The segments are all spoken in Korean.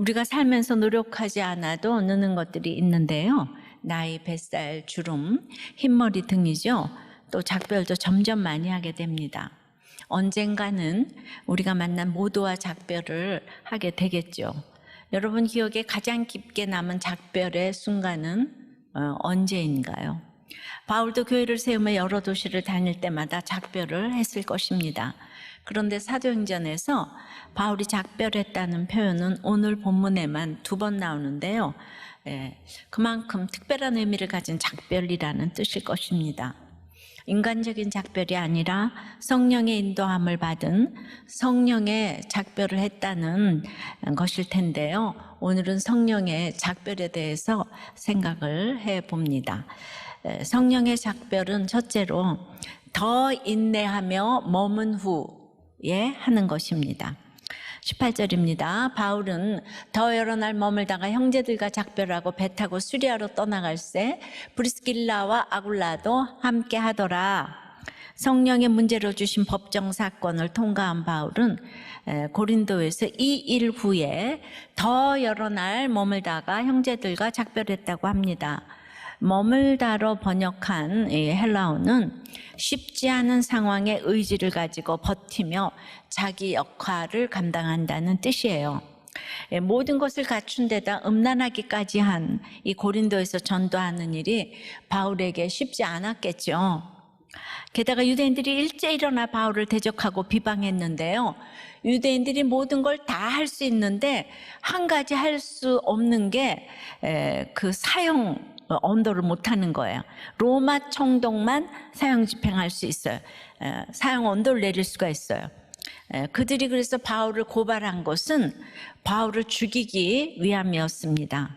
우리가 살면서 노력하지 않아도 느는 것들이 있는데요. 나이, 뱃살, 주름, 흰머리 등이죠. 또 작별도 점점 많이 하게 됩니다. 언젠가는 우리가 만난 모두와 작별을 하게 되겠죠. 여러분 기억에 가장 깊게 남은 작별의 순간은 언제인가요? 바울도 교회를 세우며 여러 도시를 다닐 때마다 작별을 했을 것입니다. 그런데 사도행전에서 바울이 작별했다는 표현은 오늘 본문에만 2번 나오는데요. 그만큼 특별한 의미를 가진 작별이라는 뜻일 것입니다. 인간적인 작별이 아니라 성령의 인도함을 받은 성령의 작별을 했다는 것일 텐데요. 오늘은 성령의 작별에 대해서 생각을 해봅니다. 성령의 작별은 첫째로 더 인내하며 머문 후에 하는 것입니다. 18절입니다. 바울은 더 여러 날 머물다가 형제들과 작별하고 배 타고 수리아로 떠나갈새 브리스길라와 아굴라도 함께 하더라. 성령의 문제로 주신 법정 사건을 통과한 바울은 고린도에서 이 일 후에 더 여러 날 머물다가 형제들과 작별했다고 합니다. 머물다로 번역한 이 헬라어는 쉽지 않은 상황에 의지를 가지고 버티며 자기 역할을 감당한다는 뜻이에요. 모든 것을 갖춘 데다 음란하기까지 한 이 고린도에서 전도하는 일이 바울에게 쉽지 않았겠죠. 게다가 유대인들이 일제 일어나 바울을 대적하고 비방했는데요. 유대인들이 모든 걸 다 할 수 있는데 한 가지 할 수 없는 게 그 사형 언도를 못하는 거예요. 로마 총독만 사형 집행할 수 있어요. 사형 언도를 내릴 수가 있어요. 그들이 그래서 바울을 고발한 것은 바울을 죽이기 위함이었습니다.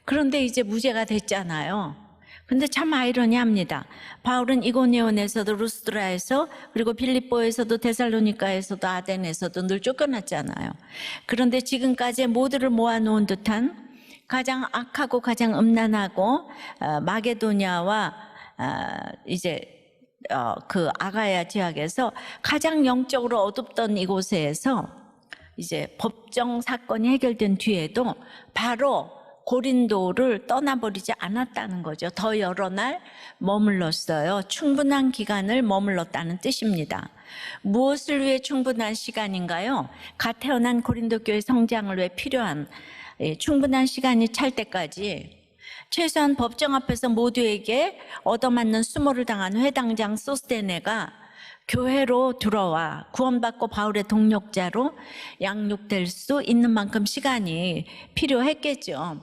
그런데 이제 무죄가 됐잖아요. 근데 참 아이러니합니다. 바울은 이고니온에서도 루스드라에서 그리고 필립보에서도 데살로니가에서도 아덴에서도 늘 쫓겨났잖아요. 그런데 지금까지 모두를 모아놓은 듯한 가장 악하고 가장 음란하고 마게도냐와 이제 그 아가야 지역에서 가장 영적으로 어둡던 이곳에서 이제 법정 사건이 해결된 뒤에도 바로 고린도를 떠나버리지 않았다는 거죠. 더 여러 날 머물렀어요. 충분한 기간을 머물렀다는 뜻입니다. 무엇을 위해 충분한 시간인가요? 갓 태어난 고린도 교회 성장을 위해 필요한 충분한 시간이 찰 때까지 최소한 법정 앞에서 모두에게 얻어맞는 수모를 당한 회당장 소스테네가 교회로 들어와 구원받고 바울의 동력자로 양육될 수 있는 만큼 시간이 필요했겠죠.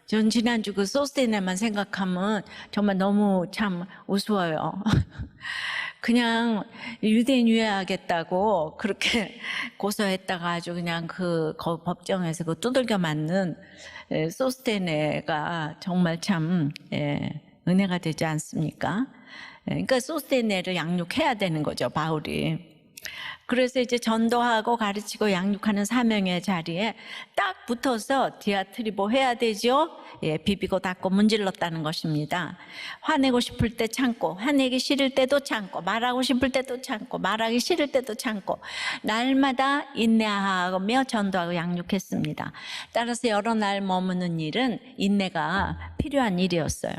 전 지난주 그 소스테네만 생각하면 정말 너무 참 우스워요. 그냥 유대인 유해하겠다고 그렇게 고소했다가 아주 그냥 그 법정에서 그 두들겨 맞는 소스테네가 정말 참 은혜가 되지 않습니까? 그러니까 소스테네를 양육해야 되는 거죠, 바울이. 그래서 이제 전도하고 가르치고 양육하는 사명의 자리에 딱 붙어서 디아트리보 해야 되죠. 비비고 닦고 문질렀다는 것입니다. 화내고 싶을 때 참고, 화내기 싫을 때도 참고, 말하고 싶을 때도 참고, 말하기 싫을 때도 참고, 날마다 인내하며 전도하고 양육했습니다. 따라서 여러 날 머무는 일은 인내가 필요한 일이었어요.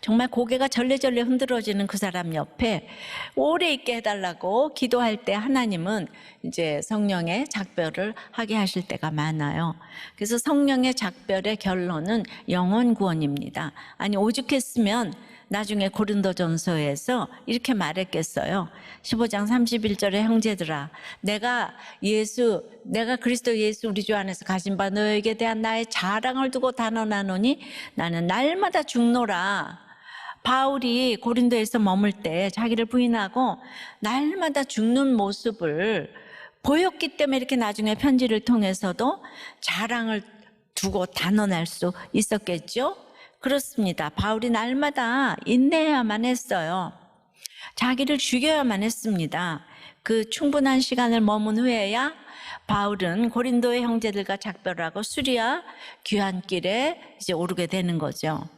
정말 고개가 절레절레 흔들어지는 그 사람 옆에 오래 있게 해달라고 기도할 때 하나님은 이제 성령의 작별을 하게 하실 때가 많아요. 그래서 성령의 작별의 결론은 영혼 구원입니다. 아니 오죽했으면 나중에 고린도전서에서 이렇게 말했겠어요. 15장 31절에 형제들아 내가 그리스도 예수 우리 주 안에서 가진 바 너에게 대한 나의 자랑을 두고 단언하노니 나는 날마다 죽노라. 바울이 고린도에서 머물 때 자기를 부인하고 날마다 죽는 모습을 보였기 때문에 이렇게 나중에 편지를 통해서도 자랑을 두고 단언할 수 있었겠죠. 그렇습니다. 바울이 날마다 인내해야만 했어요. 자기를 죽여야만 했습니다. 그 충분한 시간을 머문 후에야 바울은 고린도의 형제들과 작별하고 수리아 귀환길에 이제 오르게 되는 거죠.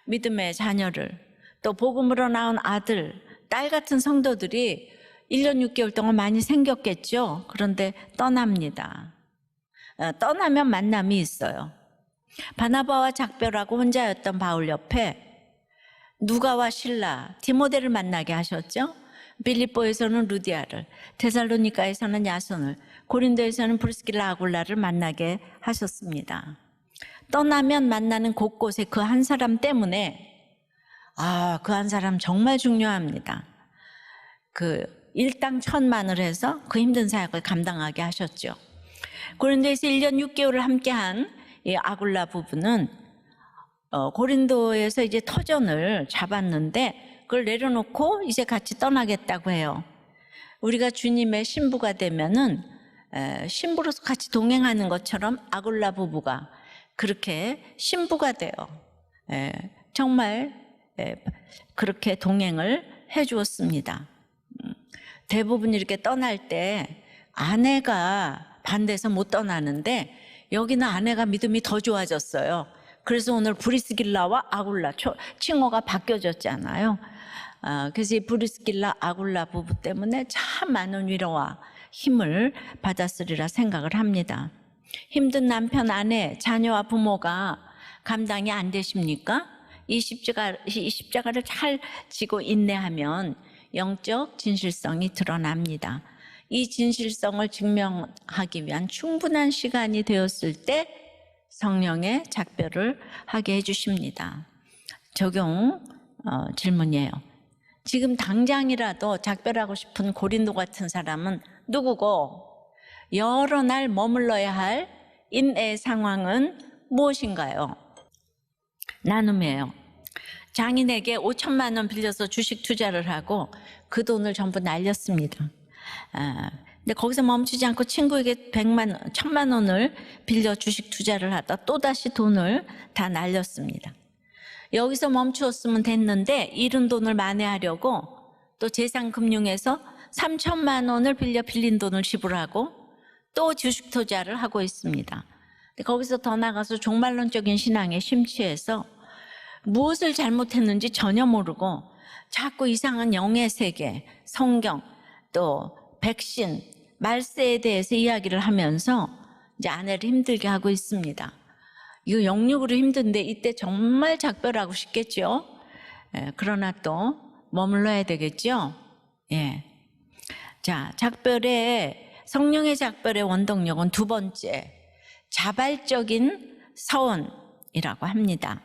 믿음의 자녀를 또 복음으로 나온 아들, 딸 같은 성도들이 1년 6개월 동안 많이 생겼겠죠. 그런데 떠납니다. 떠나면 만남이 있어요. 바나바와 작별하고 혼자였던 바울 옆에 누가와 실라, 디모데를 만나게 하셨죠. 빌립보에서는 루디아를, 데살로니가에서는 야손을, 고린도에서는 브리스길라 아굴라를 만나게 하셨습니다. 떠나면 만나는 곳곳에 그 한 사람 때문에 그 한 사람 정말 중요합니다. 그 일당천만을 해서 그 힘든 사역을 감당하게 하셨죠. 고린도에서 1년 6개월을 함께한 이 아굴라 부부는 고린도에서 이제 터전을 잡았는데 그걸 내려놓고 이제 같이 떠나겠다고 해요. 우리가 주님의 신부가 되면은 신부로서 같이 동행하는 것처럼 아굴라 부부가 그렇게 신부가 돼요. 정말 그렇게 동행을 해 주었습니다. 대부분 이렇게 떠날 때 아내가 반대해서 못 떠나는데 여기는 아내가 믿음이 더 좋아졌어요. 그래서 오늘 브리스길라와 아굴라 칭호가 바뀌어졌잖아요. 그래서 이 브리스길라 아굴라 부부 때문에 참 많은 위로와 힘을 받았으리라 생각을 합니다. 힘든 남편, 아내, 자녀와 부모가 감당이 안 되십니까? 이 십자가를 잘 지고 인내하면 영적 진실성이 드러납니다. 이 진실성을 증명하기 위한 충분한 시간이 되었을 때 성령의 작별을 하게 해주십니다. 적용 질문이에요. 지금 당장이라도 작별하고 싶은 고린도 같은 사람은 누구고 여러 날 머물러야 할 인애 상황은 무엇인가요? 나눔이에요. 장인에게 5천만 원 빌려서 주식 투자를 하고 그 돈을 전부 날렸습니다. 근데 거기서 멈추지 않고 친구에게 1,000만 원을 빌려 주식 투자를 하다 또다시 돈을 다 날렸습니다. 여기서 멈추었으면 됐는데 잃은 돈을 만회하려고 또 재산금융에서 3천만 원을 빌려 빌린 돈을 지불하고 또 주식 투자를 하고 있습니다. 근데 거기서 더 나가서 종말론적인 신앙에 심취해서 무엇을 잘못했는지 전혀 모르고 자꾸 이상한 영의 세계, 성경, 또 백신, 말세에 대해서 이야기를 하면서 이제 아내를 힘들게 하고 있습니다. 이거 영육으로 힘든데 이때 정말 작별하고 싶겠죠. 그러나 또 머물러야 되겠죠. 자, 성령의 작별의 원동력은 두 번째, 자발적인 서원이라고 합니다.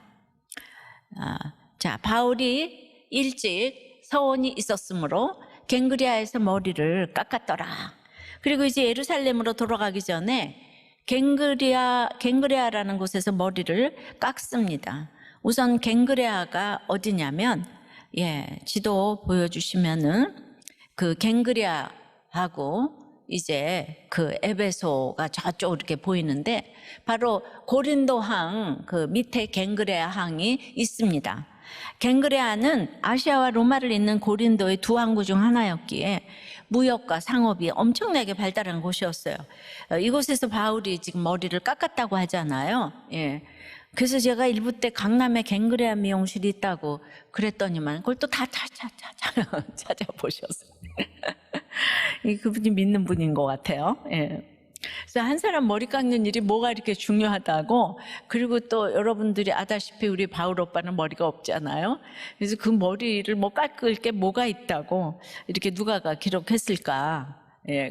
자, 바울이 일찍 서원이 있었으므로 갱그리아에서 머리를 깎았더라. 그리고 이제 예루살렘으로 돌아가기 전에 갱그레아라는 곳에서 머리를 깎습니다. 우선 갱그레아가 어디냐면, 지도 보여주시면은 그 갱그레아하고 이제 그 에베소가 저쪽 이렇게 보이는데 바로 고린도항 그 밑에 갱그레아 항이 있습니다. 갱그레아는 아시아와 로마를 잇는 고린도의 두 항구 중 하나였기에 무역과 상업이 엄청나게 발달한 곳이었어요. 이곳에서 바울이 지금 머리를 깎았다고 하잖아요. 그래서 제가 일부 때 강남에 갱그레아 미용실이 있다고 그랬더니만 그걸 또 다 찾아보셨어요. 그분이 믿는 분인 것 같아요. 그래서 한 사람 머리 깎는 일이 뭐가 이렇게 중요하다고. 그리고 또 여러분들이 아다시피 우리 바울 오빠는 머리가 없잖아요. 그래서 그 머리를 뭐 깎을 게 뭐가 있다고 이렇게 누가가 기록했을까.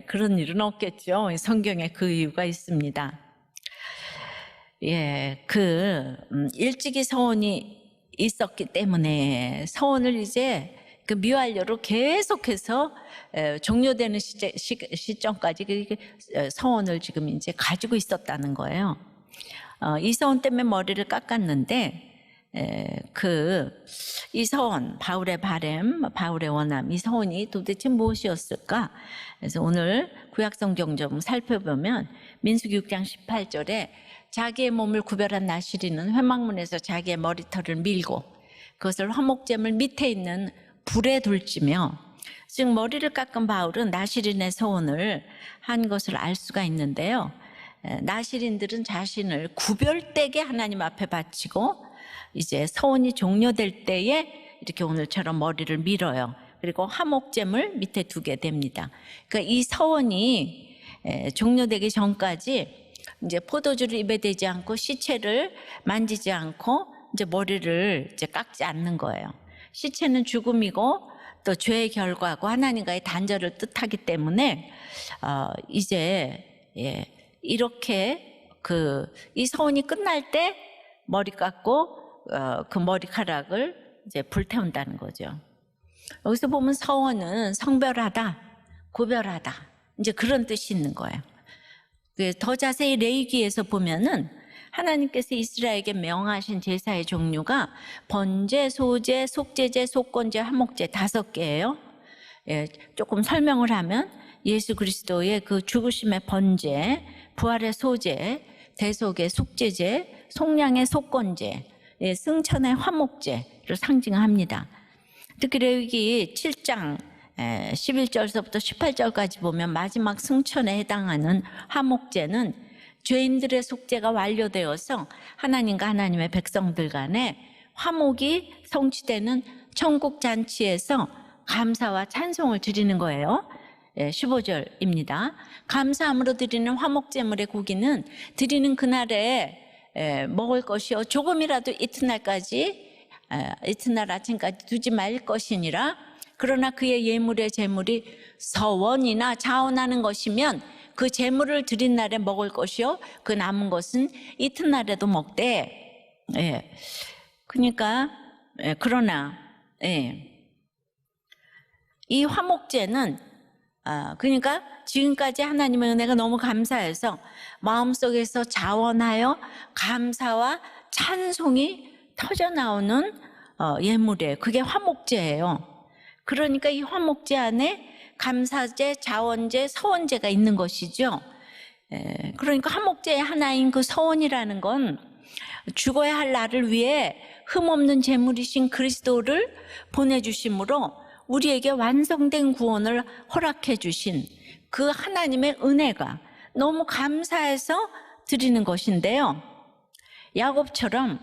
그런 일은 없겠죠. 성경에 그 이유가 있습니다. 일찍이 서원이 있었기 때문에 서원을 이제 그 미완료로 계속해서 종료되는 시점까지 서원을 지금 이제 가지고 있었다는 거예요. 이 서원 때문에 머리를 깎았는데 이 서원, 바울의 바램, 바울의 원함, 이 서원이 도대체 무엇이었을까? 그래서 오늘 구약성경 좀 살펴보면 민수기 6장 18절에 자기의 몸을 구별한 나시리는 회막문에서 자기의 머리털을 밀고 그것을 화목제물 밑에 있는 불에 둘지며, 즉 머리를 깎은 바울은 나시린의 서원을 한 것을 알 수가 있는데요. 나시린들은 자신을 구별되게 하나님 앞에 바치고 이제 서원이 종료될 때에 이렇게 오늘처럼 머리를 밀어요. 그리고 화목제물 밑에 두게 됩니다. 그러니까 이 서원이 종료되기 전까지 이제 포도주를 입에 대지 않고 시체를 만지지 않고 이제 머리를 이제 깎지 않는 거예요. 시체는 죽음이고 또 죄의 결과고 하나님과의 단절을 뜻하기 때문에 이제 이렇게 이 서원이 끝날 때 머리 깎고 그 머리카락을 이제 불태운다는 거죠. 여기서 보면 서원은 성별하다, 구별하다, 이제 그런 뜻이 있는 거예요. 더 자세히 레위기에서 보면은 하나님께서 이스라엘에게 명하신 제사의 종류가 번제, 소제, 속제제, 속건제, 화목제 5개예요. 조금 설명을 하면 예수 그리스도의 그 죽으심의 번제, 부활의 소제, 대속의 속제제, 속량의 속건제, 승천의 화목제를 상징합니다. 특히 레위기 7장 11절서부터 18절까지 보면 마지막 승천에 해당하는 화목제는 죄인들의 속죄가 완료되어서 하나님과 하나님의 백성들 간에 화목이 성취되는 천국 잔치에서 감사와 찬송을 드리는 거예요. 15절입니다. 감사함으로 드리는 화목제물의 고기는 드리는 그날에 먹을 것이요 조금이라도 이튿날 아침까지 두지 말 것이니라. 그러나 그의 예물의 제물이 서원이나 자원하는 것이면 그 제물을 드린 날에 먹을 것이요 그 남은 것은 이튿날에도 먹되. 그러니까 그러나 이 화목제는 그러니까 지금까지 하나님의 은혜가 너무 감사해서 마음속에서 자원하여 감사와 찬송이 터져 나오는 예물이에요. 그게 화목제예요. 그러니까 이 화목제 안에 감사제, 자원제, 서원제가 있는 것이죠. 그러니까 화목제의 하나인 그 서원이라는 건 죽어야 할 나를 위해 흠없는 제물이신 그리스도를 보내주심으로 우리에게 완성된 구원을 허락해 주신 그 하나님의 은혜가 너무 감사해서 드리는 것인데요. 야곱처럼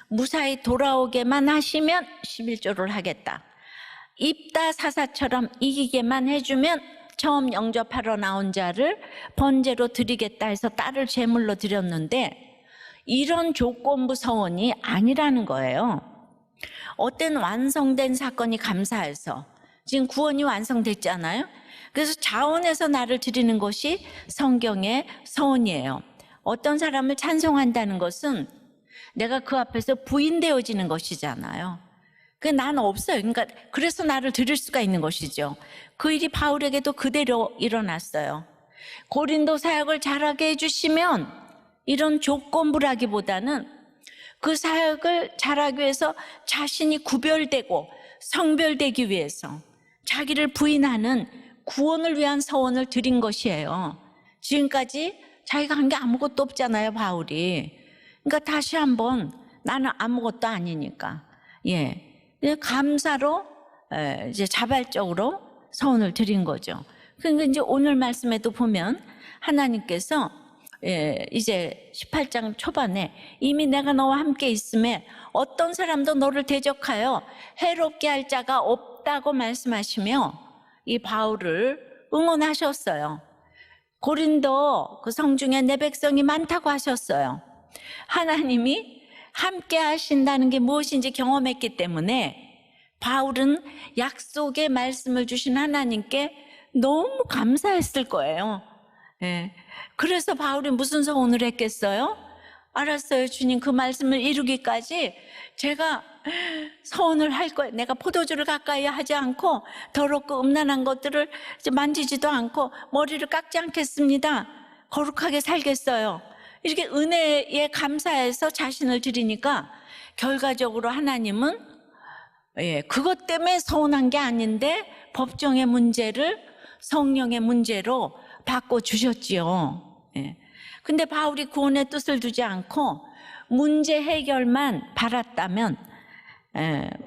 무사히 돌아오게만 하시면 11조를 하겠다. 입다사사처럼 이기게만 해주면 처음 영접하러 나온 자를 번제로 드리겠다 해서 딸을 제물로 드렸는데 이런 조건부 서원이 아니라는 거예요. 어떤 완성된 사건이 감사해서 지금 구원이 완성됐잖아요. 그래서 자원해서 나를 드리는 것이 성경의 서원이에요. 어떤 사람을 찬송한다는 것은 내가 그 앞에서 부인되어지는 것이잖아요. 난 없어요. 그러니까 그래서 나를 드릴 수가 있는 것이죠. 그 일이 바울에게도 그대로 일어났어요. 고린도 사역을 잘하게 해주시면 이런 조건부라기보다는 그 사역을 잘하기 위해서 자신이 구별되고 성별되기 위해서 자기를 부인하는 구원을 위한 서원을 드린 것이에요. 지금까지 자기가 한 게 아무것도 없잖아요, 바울이. 그러니까 다시 한번 나는 아무것도 아니니까 감사로 이제 자발적으로 서원을 드린 거죠. 그러니까 이제 오늘 말씀에도 보면 하나님께서 이제 18장 초반에 이미 내가 너와 함께 있음에 어떤 사람도 너를 대적하여 해롭게 할 자가 없다고 말씀하시며 이 바울을 응원하셨어요. 고린도 그 성중에 내 백성이 많다고 하셨어요. 하나님이 함께 하신다는 게 무엇인지 경험했기 때문에 바울은 약속의 말씀을 주신 하나님께 너무 감사했을 거예요. 그래서 바울이 무슨 서원을 했겠어요? 알았어요, 주님, 그 말씀을 이루기까지 제가 서원을 할 거예요. 내가 포도주를 가까이 하지 않고 더럽고 음란한 것들을 만지지도 않고 머리를 깎지 않겠습니다. 거룩하게 살겠어요. 이렇게 은혜에 감사해서 자신을 드리니까 결과적으로 하나님은 그것 때문에 서운한 게 아닌데 법정의 문제를 성령의 문제로 바꿔주셨지요. 근데 바울이 구원의 뜻을 두지 않고 문제 해결만 바랐다면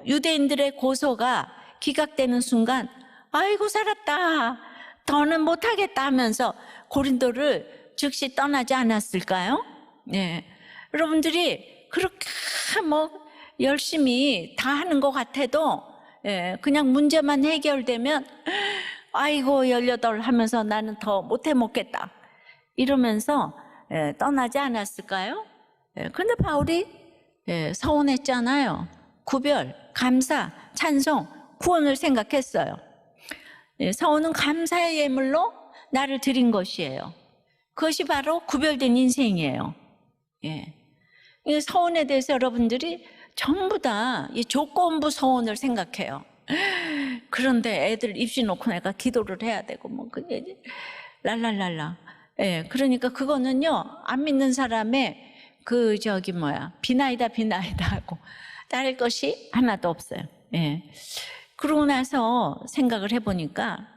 유대인들의 고소가 기각되는 순간 아이고 살았다, 더는 못하겠다 하면서 고린도를 즉시 떠나지 않았을까요? 여러분들이 그렇게 열심히 다 하는 것 같아도 그냥 문제만 해결되면 아이고 18 하면서 나는 더 못해 먹겠다 이러면서 떠나지 않았을까요? 근데 바울이 서원했잖아요. 구별, 감사, 찬송, 구원을 생각했어요. 서원은 감사의 예물로 나를 드린 것이에요. 그것이 바로 구별된 인생이에요. 이 서원에 대해서 여러분들이 전부 다 이 조건부 서원을 생각해요. 그런데 애들 입시 놓고 내가 기도를 해야 되고 뭐 그게 랄랄랄라. 그러니까 그거는요 안 믿는 사람의 그 비나이다 하고 따를 것이 하나도 없어요. 그러고 나서 생각을 해보니까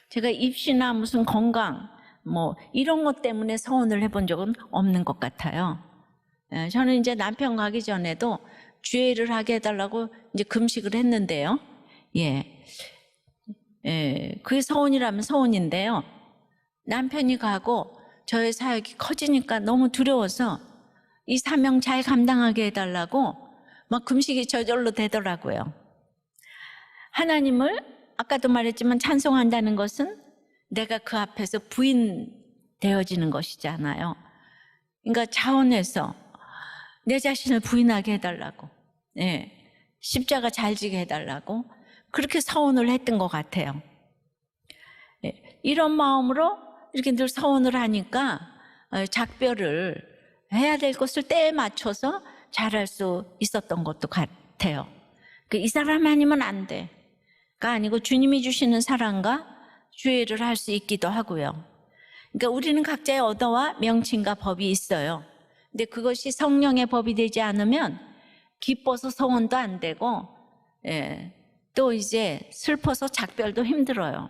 제가 입시나 무슨 건강 뭐 이런 것 때문에 서원을 해본 적은 없는 것 같아요. 저는 이제 남편 가기 전에도 주일을 하게 해달라고 이제 금식을 했는데요. 그게 서원이라면 서원인데요. 남편이 가고 저의 사역이 커지니까 너무 두려워서 이 사명 잘 감당하게 해달라고 막 금식이 저절로 되더라고요. 하나님을 아까도 말했지만 찬송한다는 것은 내가 그 앞에서 부인되어지는 것이잖아요. 그러니까 자원해서 내 자신을 부인하게 해달라고, 십자가 잘 지게 해달라고 그렇게 서원을 했던 것 같아요. 이런 마음으로 이렇게 늘 서원을 하니까 작별을 해야 될 것을 때에 맞춰서 잘할 수 있었던 것도 같아요. 이 사람 아니면 안 돼가 아니고 주님이 주시는 사랑과 주의를 할 수 있기도 하고요. 그러니까 우리는 각자의 언어와 명칭과 법이 있어요. 근데 그것이 성령의 법이 되지 않으면 기뻐서 서원도 안 되고 또 이제 슬퍼서 작별도 힘들어요.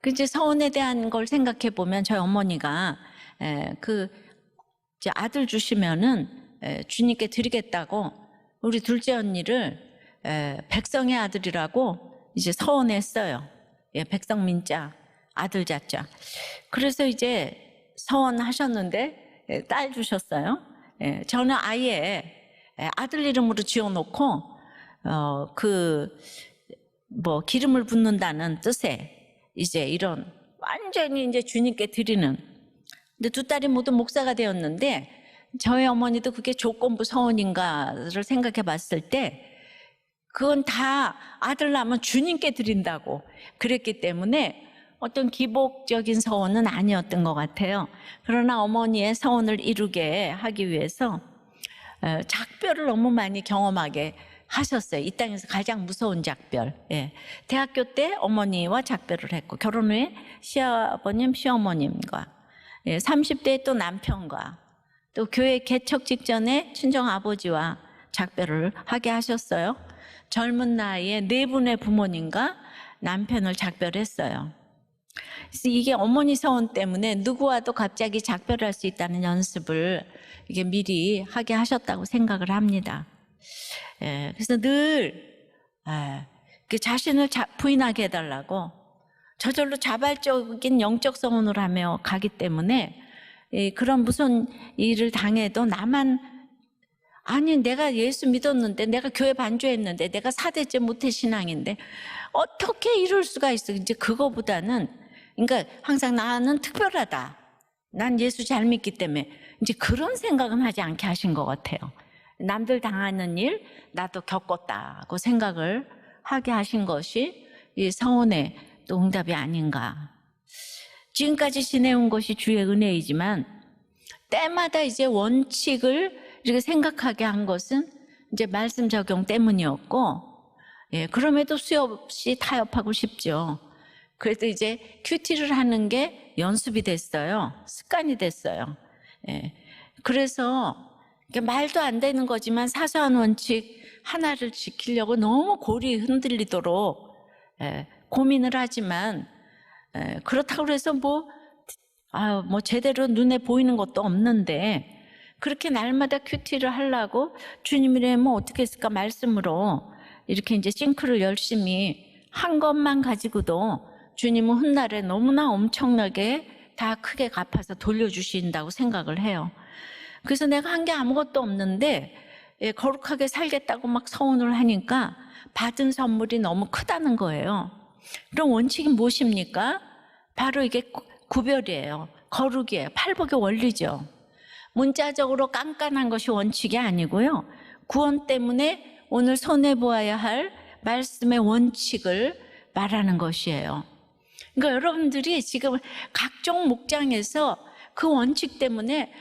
이제 서원에 대한 걸 생각해 보면 저희 어머니가 이제 아들 주시면은 주님께 드리겠다고 우리 둘째 언니를 백성의 아들이라고 이제 서원했어요. 백성민자 아들 자자. 그래서 이제 서원하셨는데 딸 주셨어요. 저는 아예 아들 이름으로 지어놓고 기름을 붓는다는 뜻의 이제 이런 완전히 이제 주님께 드리는. 근데 두 딸이 모두 목사가 되었는데 저희 어머니도 그게 조건부 서원인가를 생각해 봤을 때 그건 다 아들 낳으면 주님께 드린다고 그랬기 때문에 어떤 기복적인 서원은 아니었던 것 같아요. 그러나 어머니의 서원을 이루게 하기 위해서 작별을 너무 많이 경험하게 하셨어요. 이 땅에서 가장 무서운 작별. 대학교 때 어머니와 작별을 했고 결혼 후에 시아버님, 시어머님과 30대에 또 남편과 또 교회 개척 직전에 친정아버지와 작별을 하게 하셨어요. 젊은 나이에 4분의 부모님과 남편을 작별했어요. 그래서 이게 어머니 서원 때문에 누구와도 갑자기 작별할 수 있다는 연습을 이게 미리 하게 하셨다고 생각을 합니다. 그래서 늘 자신을 부인하게 해달라고 저절로 자발적인 영적 서원을 하며 가기 때문에 그런 무슨 일을 당해도 아니 내가 예수 믿었는데 내가 교회 반주했는데 내가 4대째 모태신앙인데 어떻게 이럴 수가 있어. 이제 그거보다는 그러니까 항상 나는 특별하다. 난 예수 잘 믿기 때문에 이제 그런 생각은 하지 않게 하신 것 같아요. 남들 당하는 일 나도 겪었다고 생각을 하게 하신 것이 이 서원의 또 응답이 아닌가. 지금까지 지내온 것이 주의 은혜이지만 때마다 이제 원칙을 이렇게 생각하게 한 것은 이제 말씀 적용 때문이었고, 그럼에도 수없이 타협하고 싶죠. 그래도 이제 큐티를 하는 게 연습이 됐어요. 습관이 됐어요. 그래서 말도 안 되는 거지만 사소한 원칙 하나를 지키려고 너무 골이 흔들리도록 고민을 하지만 그렇다고 해서 뭐 제대로 눈에 보이는 것도 없는데 그렇게 날마다 큐티를 하려고 주님이라면 어떻게 했을까 말씀으로 이렇게 이제 싱크를 열심히 한 것만 가지고도 주님은 훗날에 너무나 엄청나게 다 크게 갚아서 돌려주신다고 생각을 해요. 그래서 내가 한 게 아무것도 없는데 거룩하게 살겠다고 막 서원을 하니까 받은 선물이 너무 크다는 거예요. 그럼 원칙이 무엇입니까? 바로 이게 구별이에요. 거룩이에요. 팔복의 원리죠. 문자적으로 깐깐한 것이 원칙이 아니고요. 구원 때문에 오늘 손해보아야 할 말씀의 원칙을 말하는 것이에요. 그러니까 여러분들이 지금 각종 목장에서 그 원칙 때문에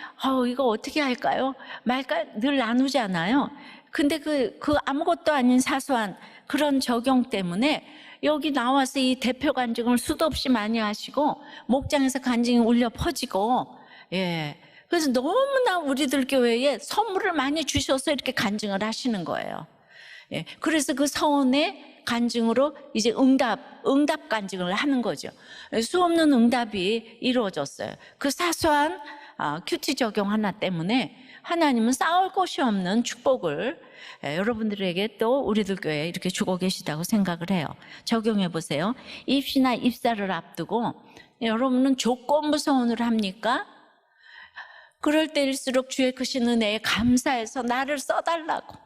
이거 어떻게 할까요? 말까 늘 나누잖아요. 근데 그 아무것도 아닌 사소한 그런 적용 때문에 여기 나와서 이 대표 간증을 수도 없이 많이 하시고 목장에서 간증이 울려 퍼지고, 예. 그래서 너무나 우리들 교회에 선물을 많이 주셔서 이렇게 간증을 하시는 거예요. 예. 그래서 그 서원의 간증으로 이제 응답 간증을 하는 거죠. 수 없는 응답이 이루어졌어요. 그 사소한 큐티 적용 하나 때문에 하나님은 쌓을 곳이 없는 축복을 여러분들에게 또 우리들 교회에 이렇게 주고 계시다고 생각을 해요. 적용해 보세요. 입시나 입사를 앞두고 여러분은 조건부 서원을 합니까? 그럴 때일수록 주의 크신 은혜에 감사해서 나를 써달라고,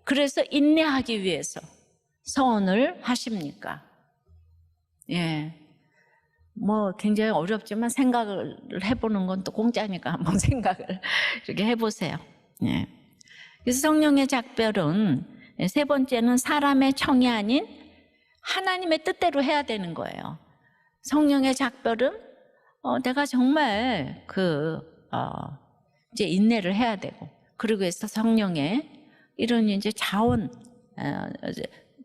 그래서 인내하기 위해서 서원을 하십니까? 예. 뭐 굉장히 어렵지만 생각을 해보는 건 또 공짜니까 한번 생각을 이렇게 해보세요. 예. 그래서 성령의 작별은 세 번째는 사람의 청이 아닌 하나님의 뜻대로 해야 되는 거예요. 성령의 작별은 내가 정말 이제 인내를 해야 되고, 그리고 해서 성령의 이런 이제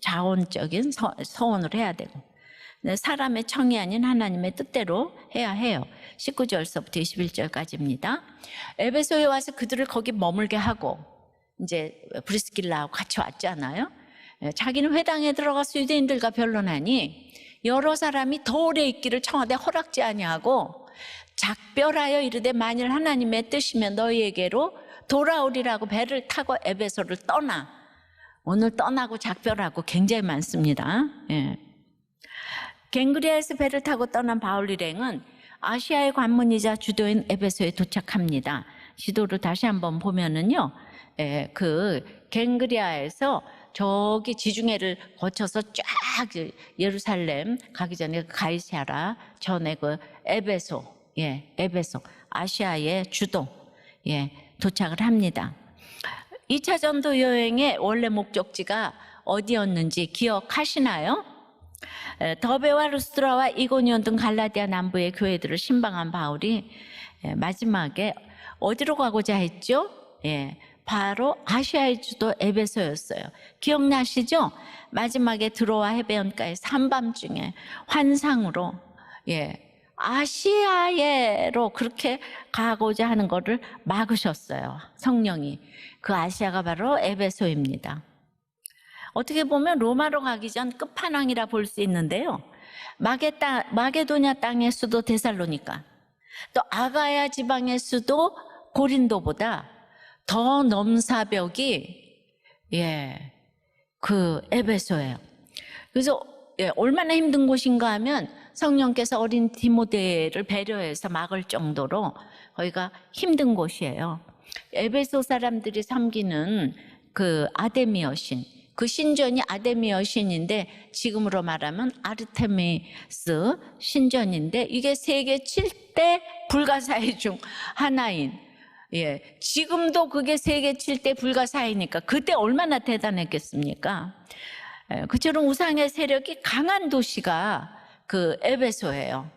자원적인 서원을 해야 되고, 사람의 청이 아닌 하나님의 뜻대로 해야 해요. 19절서부터 21절까지입니다. 에베소에 와서 그들을 거기 머물게 하고, 이제 브리스길라하고 같이 왔잖아요. 자기는 회당에 들어가서 유대인들과 변론하니 여러 사람이 더 오래 있기를 청하되 허락지 아니하고 작별하여 이르되 만일 하나님의 뜻이면 너희에게로 돌아오리라고 배를 타고 에베소를 떠나. 오늘 떠나고 작별하고 굉장히 많습니다. 예. 갱그리아에서 배를 타고 떠난 바울 일행은 아시아의 관문이자 주도인 에베소에 도착합니다. 지도를 다시 한번 보면은요, 그 갱그리아에서 저기 지중해를 거쳐서 쫙 예루살렘 가기 전에 가이사랴 전에 그 에베소, 에베소, 아시아의 주도, 도착을 합니다. 2차 전도 여행의 원래 목적지가 어디였는지 기억하시나요? 더베와 루스드라와 이고니온 등 갈라디아 남부의 교회들을 신방한 바울이 마지막에 어디로 가고자 했죠? 바로 아시아의 주도 에베소였어요. 기억나시죠? 마지막에 드로아 해변가에서 한밤중에 환상으로 아시아에로 그렇게 가고자 하는 것을 막으셨어요. 성령이. 그 아시아가 바로 에베소입니다. 어떻게 보면 로마로 가기 전 끝판왕이라 볼 수 있는데요. 마게도냐 땅의 수도 데살로니가, 또 아가야 지방의 수도 고린도보다 더 넘사벽이 그 에베소예요. 그래서 얼마나 힘든 곳인가 하면 성령께서 어린 디모데를 배려해서 막을 정도로 거기가 힘든 곳이에요. 에베소 사람들이 섬기는 그 아데미 여신, 그 신전이 아데미 여신인데 지금으로 말하면 아르테미스 신전인데 이게 세계 7대 불가사의 중 하나인, 지금도 그게 세계 7대 불가사의니까 그때 얼마나 대단했겠습니까? 그처럼 우상의 세력이 강한 도시가 그 에베소예요.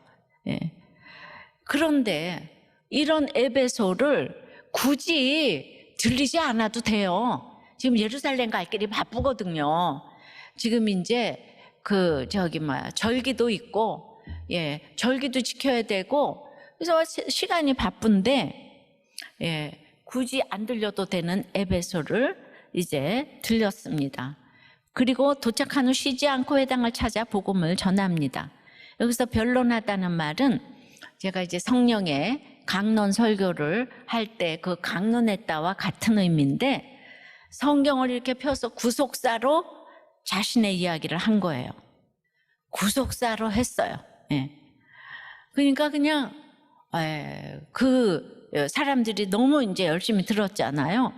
그런데 이런 에베소를 굳이 들리지 않아도 돼요. 지금 예루살렘 갈 길이 바쁘거든요. 지금 이제 절기도 있고, 절기도 지켜야 되고, 그래서 시간이 바쁜데, 굳이 안 들려도 되는 에베소를 이제 들렸습니다. 그리고 도착한 후 쉬지 않고 회당을 찾아 복음을 전합니다. 여기서 변론하다는 말은 제가 이제 성령의 강론 설교를 할 때 그 강론했다와 같은 의미인데, 성경을 이렇게 펴서 구속사로 자신의 이야기를 한 거예요. 구속사로 했어요. 그러니까 그냥 그 사람들이 너무 이제 열심히 들었잖아요.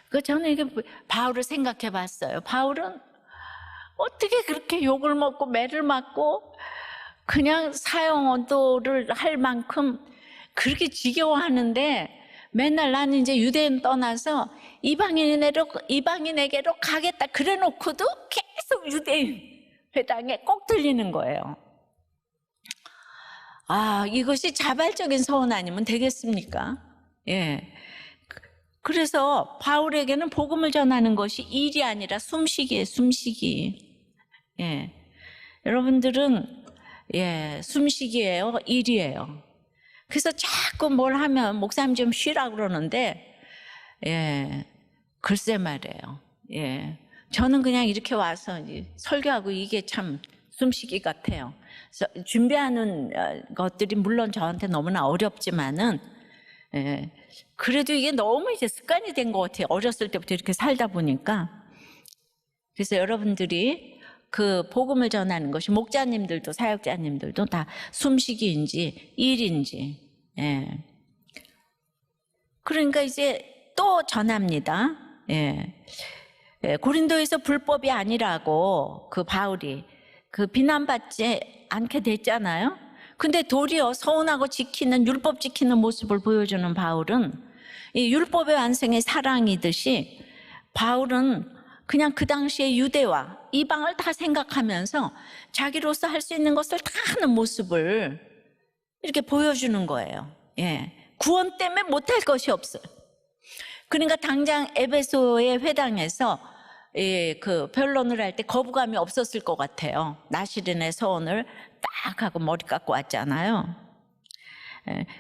그 저는 이게 바울을 생각해 봤어요. 바울은 어떻게 그렇게 욕을 먹고 매를 맞고 그냥 사형도를 할 만큼 그렇게 지겨워하는데 맨날 나는 이제 유대인 떠나서 이방인에게로 가겠다 그래 놓고도 계속 유대인 회당에 꼭 들리는 거예요. 아, 이것이 자발적인 서원 아니면 되겠습니까? 예. 그래서 바울에게는 복음을 전하는 것이 일이 아니라 숨쉬기예요, 숨쉬기. 예. 여러분들은 숨쉬기예요, 일이에요. 그래서 자꾸 뭘 하면 목사님 좀 쉬라고 그러는데, 글쎄 말이에요. 저는 그냥 이렇게 와서 설교하고 이게 참 숨쉬기 같아요. 그래서 준비하는 것들이 물론 저한테 너무나 어렵지만은, 그래도 이게 너무 이제 습관이 된 것 같아요. 어렸을 때부터 이렇게 살다 보니까. 그래서 여러분들이 그 복음을 전하는 것이 목자님들도 사역자님들도 다 숨쉬기인지 일인지, 그러니까 이제 또 전합니다. 고린도에서 불법이 아니라고 그 바울이 그 비난받지 않게 됐잖아요. 근데 도리어 서운하고 지키는 율법 지키는 모습을 보여주는 바울은 이 율법의 완성의 사랑이듯이 바울은 그냥 그 당시에 유대와 이방을 다 생각하면서 자기로서 할 수 있는 것을 다 하는 모습을 이렇게 보여주는 거예요. 구원 때문에 못할 것이 없어요. 그러니까 당장 에베소의 회당에서 그 변론을 할 때 거부감이 없었을 것 같아요. 나시린의 서원을 딱 하고 머리 깎고 왔잖아요.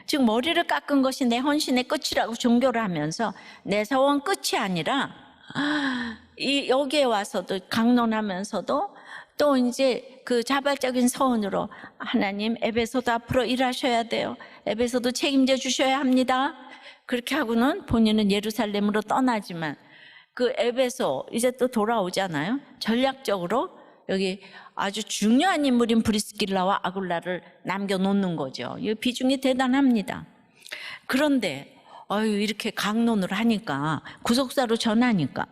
지금 머리를 깎은 것이 내 헌신의 끝이라고 종교를 하면서 내 서원 끝이 아니라 여기에 와서도 강론하면서도 또 이제 그 자발적인 서원으로 하나님 에베소도 앞으로 일하셔야 돼요. 에베소도 책임져 주셔야 합니다. 그렇게 하고는 본인은 예루살렘으로 떠나지만 그 에베소 이제 또 돌아오잖아요. 전략적으로 여기 아주 중요한 인물인 브리스길라와 아굴라를 남겨놓는 거죠. 이 비중이 대단합니다. 그런데 이렇게 강론을 하니까 구속사로 전하니까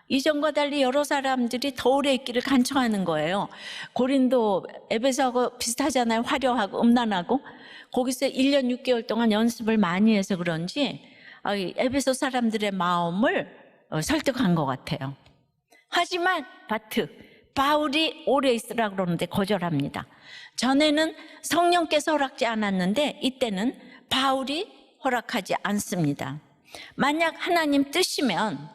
이전과 달리 여러 사람들이 더 오래 있기를 간청하는 거예요. 고린도 에베소하고 비슷하잖아요. 화려하고 음란하고 거기서 1년 6개월 동안 연습을 많이 해서 그런지 에베소 사람들의 마음을 설득한 것 같아요. 하지만 바울이 오래 있으라 그러는데 거절합니다. 전에는 성령께서 허락지 않았는데 이때는 바울이 허락하지 않습니다. 만약 하나님 뜻이면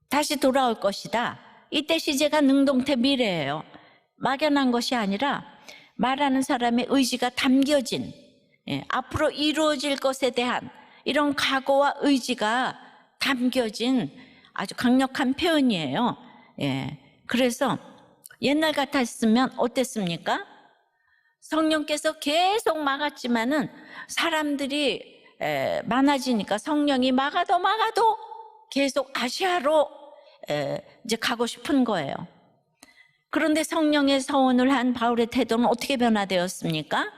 다시 돌아올 것이다. 이때 시제가 능동태 미래예요. 막연한 것이 아니라 말하는 사람의 의지가 담겨진 앞으로 이루어질 것에 대한 이런 각오와 의지가 담겨진 아주 강력한 표현이에요. 그래서 옛날 같았으면 어땠습니까? 성령께서 계속 막았지만은 사람들이 많아지니까 성령이 막아도 계속 아시아로 이제 가고 싶은 거예요. 그런데 성령의 서원을 한 바울의 태도는 어떻게 변화되었습니까?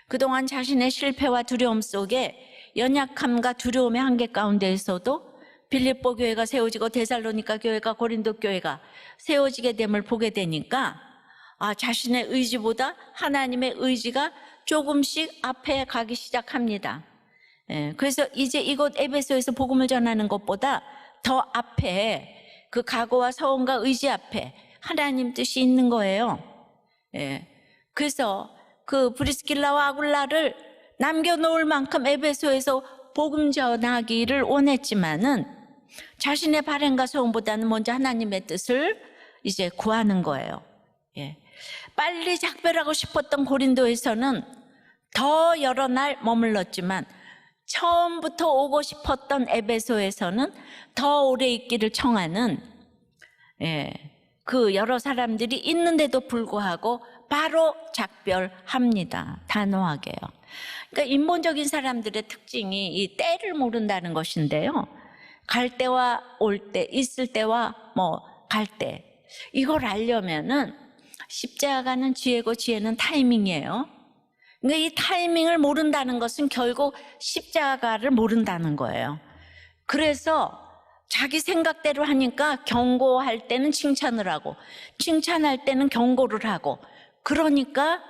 그동안 자신의 실패와 두려움 속에 연약함과 두려움의 한계 가운데에서도 빌립보 교회가 세워지고 데살로니가 교회가 고린도 교회가 세워지게 됨을 보게 되니까 자신의 의지보다 하나님의 의지가 조금씩 앞에 가기 시작합니다. 그래서 이제 이곳 에베소에서 복음을 전하는 것보다 더 앞에 그 각오와 서원과 의지 앞에 하나님 뜻이 있는 거예요. 그래서 그 브리스길라와 아굴라를 남겨놓을 만큼 에베소에서 복음 전하기를 원했지만은 자신의 발행과 소원보다는 먼저 하나님의 뜻을 이제 구하는 거예요. 빨리 작별하고 싶었던 고린도에서는 더 여러 날 머물렀지만 처음부터 오고 싶었던 에베소에서는 더 오래 있기를 청하는 그 여러 사람들이 있는데도 불구하고 바로 작별합니다. 단호하게요. 그러니까 인본적인 사람들의 특징이 이 때를 모른다는 것인데요. 갈 때와 올 때, 있을 때와 갈 때. 이걸 알려면은 십자가는 지혜고 지혜는 타이밍이에요. 그러니까 이 타이밍을 모른다는 것은 결국 십자가를 모른다는 거예요. 그래서 자기 생각대로 하니까 경고할 때는 칭찬을 하고 칭찬할 때는 경고를 하고 그러니까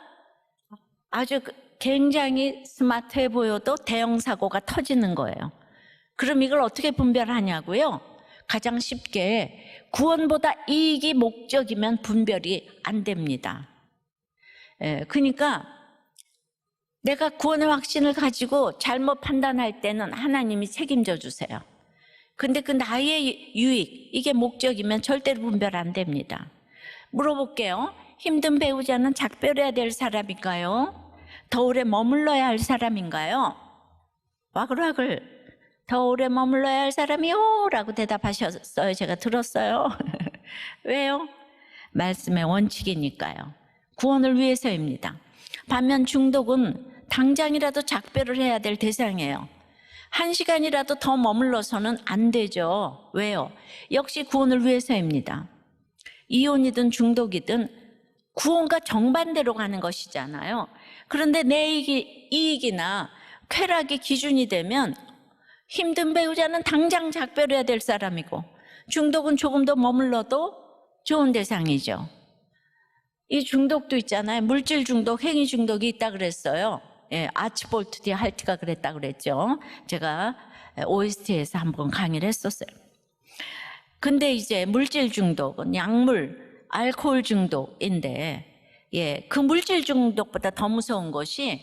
아주 굉장히 스마트해 보여도 대형 사고가 터지는 거예요. 그럼 이걸 어떻게 분별하냐고요? 가장 쉽게 구원보다 이익이 목적이면 분별이 안 됩니다. 그러니까 내가 구원의 확신을 가지고 잘못 판단할 때는 하나님이 책임져 주세요. 근데 그 나의 유익, 이게 목적이면 절대로 분별 안 됩니다. 물어볼게요. 힘든 배우자는 작별해야 될 사람인가요? 더 오래 머물러야 할 사람인가요? 와글와글. 더 오래 머물러야 할 사람이요? 라고 대답하셨어요. 제가 들었어요. 왜요? 말씀의 원칙이니까요. 구원을 위해서입니다. 반면 중독은 당장이라도 작별을 해야 될 대상이에요. 1시간이라도 더 머물러서는 안 되죠. 왜요? 역시 구원을 위해서입니다. 이혼이든 중독이든 구원과 정반대로 가는 것이잖아요. 그런데 내 이익이나 쾌락이 기준이 되면 힘든 배우자는 당장 작별해야 될 사람이고 중독은 조금 더 머물러도 좋은 대상이죠. 이 중독도 있잖아요. 물질 중독, 행위 중독이 있다 그랬어요. 아치볼트 디 할트가 그랬다 그랬죠. 제가 OST에서 한번 강의를 했었어요. 근데 이제 물질 중독은 약물, 알코올 중독인데, 그 물질 중독보다 더 무서운 것이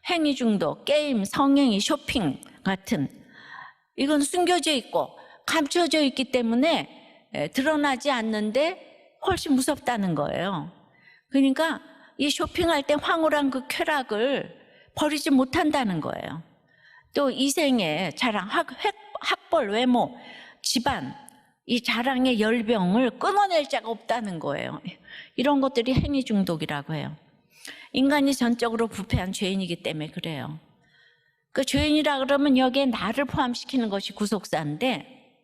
행위 중독, 게임, 성행위, 쇼핑 같은, 이건 숨겨져 있고 감춰져 있기 때문에 드러나지 않는데 훨씬 무섭다는 거예요. 그러니까 이 쇼핑할 때 황홀한 그 쾌락을 버리지 못한다는 거예요. 또 이생의 자랑, 학벌, 외모, 집안, 이 자랑의 열병을 끊어낼 자가 없다는 거예요. 이런 것들이 행위 중독이라고 해요. 인간이 전적으로 부패한 죄인이기 때문에 그래요. 그 죄인이라 그러면 여기에 나를 포함시키는 것이 구속사인데,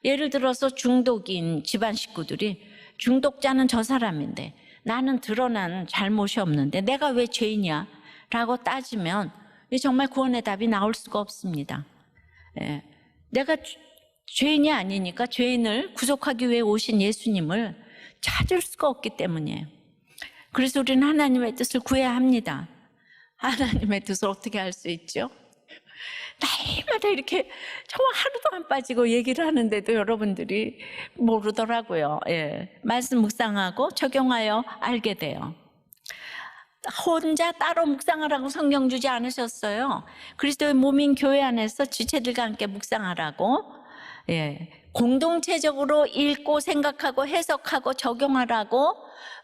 예를 들어서 중독인 집안 식구들이 중독자는 저 사람인데 나는 드러난 잘못이 없는데 내가 왜 죄인이야? 라고 따지면 정말 구원의 답이 나올 수가 없습니다. 내가 죄인이 아니니까 죄인을 구속하기 위해 오신 예수님을 찾을 수가 없기 때문이에요. 그래서 우리는 하나님의 뜻을 구해야 합니다. 하나님의 뜻을 어떻게 할 수 있죠? 날마다 이렇게 정말 하루도 안 빠지고 얘기를 하는데도 여러분들이 모르더라고요. 말씀 묵상하고 적용하여 알게 돼요. 혼자 따로 묵상하라고 성경 주지 않으셨어요. 그리스도의 몸인 교회 안에서 지체들과 함께 묵상하라고, 공동체적으로 읽고 생각하고 해석하고 적용하라고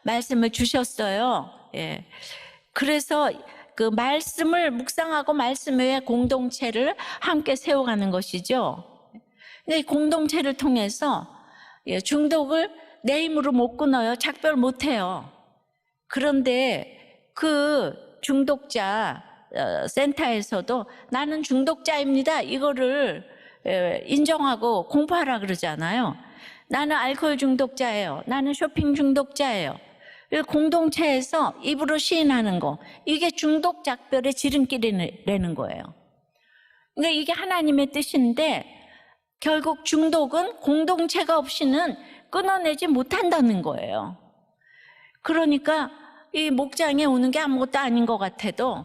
말씀을 주셨어요. 그래서 그 말씀을 묵상하고 말씀 외에 공동체를 함께 세워가는 것이죠. 이 공동체를 통해서 중독을 내 힘으로 못 끊어요. 작별 못 해요. 그런데 그 중독자 센터에서도 나는 중독자입니다, 이거를 인정하고 공부하라 그러잖아요. 나는 알코올 중독자예요. 나는 쇼핑 중독자예요. 공동체에서 입으로 시인하는 거, 이게 중독 작별의 지름길이라는 거예요. 그러니까 이게 하나님의 뜻인데 결국 중독은 공동체가 없이는 끊어내지 못한다는 거예요. 그러니까 이 목장에 오는 게 아무것도 아닌 것 같아도